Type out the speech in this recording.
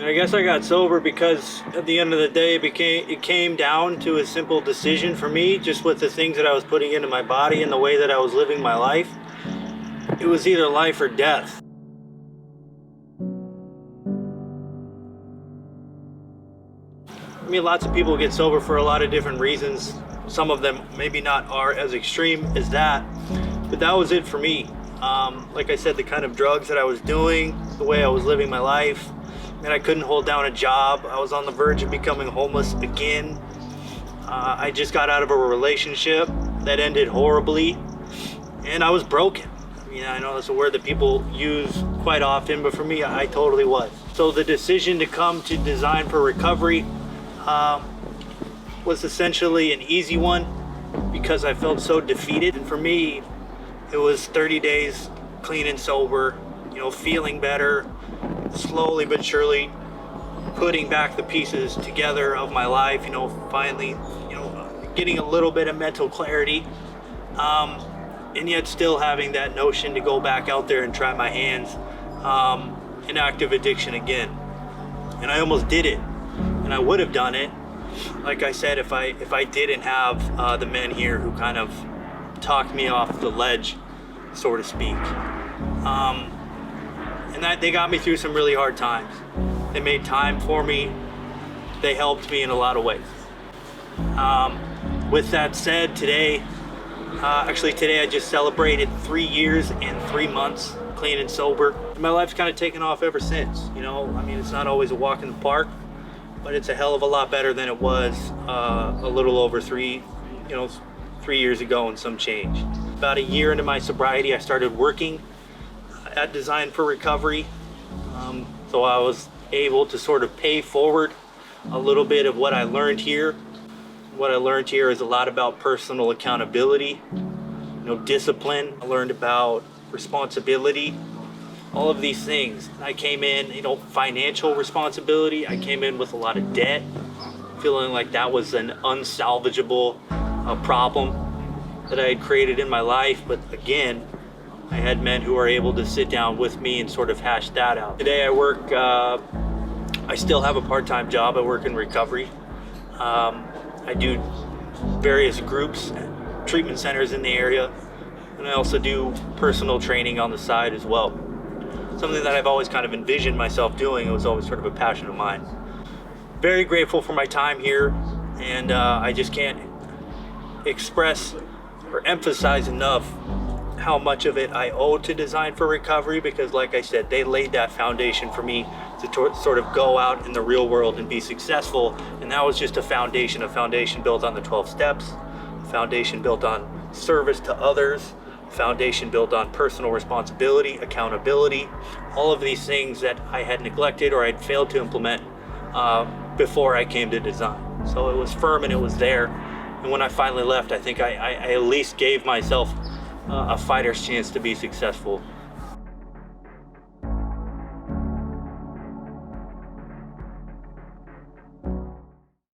And I guess I got sober because at the end of the day, it came down to a simple decision for me, just with the things that I was putting into my body and the way that I was living my life. It was either life or death. I mean, lots of people get sober for a lot of different reasons. Some of them maybe not are as extreme as that, but that was it for me. Like I said, the kind of drugs that I was doing, the way I was living my life, and I couldn't hold down a job. I was on the verge of becoming homeless again. I just got out of a relationship that ended horribly, and I was broken. I mean, I know that's a word that people use quite often, but for me, I totally was. So the decision to come to Design for Recovery was essentially an easy one because I felt so defeated. And for me, it was 30 days clean and sober, feeling better, slowly but surely putting back the pieces together of my life, finally, getting a little bit of mental clarity, and yet still having that notion to go back out there and try my hands in active addiction again. And I almost did it, and I would have done it, like I said, if I didn't have the men here who kind of talked me off the ledge, so to speak. And that they got me through some really hard times. They made time for me. They helped me in a lot of ways. With that said, today I just celebrated 3 years and 3 months clean and sober. My life's kind of taken off ever since. I mean, it's not always a walk in the park, but it's a hell of a lot better than it was a little over 3 years ago and some change. About a year into my sobriety, I started working at Design for Recovery. So I was able to sort of pay forward a little bit of what I learned here. What I learned here is a lot about personal accountability, discipline. I learned about responsibility, all of these things. I came in, financial responsibility. I came in with a lot of debt, feeling like that was an unsalvageable problem that I had created in my life. But again, I had men who were able to sit down with me and sort of hash that out. Today I still have a part-time job. I work in recovery. I do various groups, treatment centers in the area, and I also do personal training on the side as well. Something that I've always kind of envisioned myself doing. It was always sort of a passion of mine. Very grateful for my time here, and I just can't express or emphasize enough how much of it I owe to Design for Recovery, because like I said, they laid that foundation for me to sort of go out in the real world and be successful. And that was just a foundation built on the 12 steps, a foundation built on service to others, a foundation built on personal responsibility, accountability, all of these things that I had neglected or I'd failed to implement before I came to Design. So it was firm and it was there. And when I finally left, I think I at least gave myself a fighter's chance to be successful.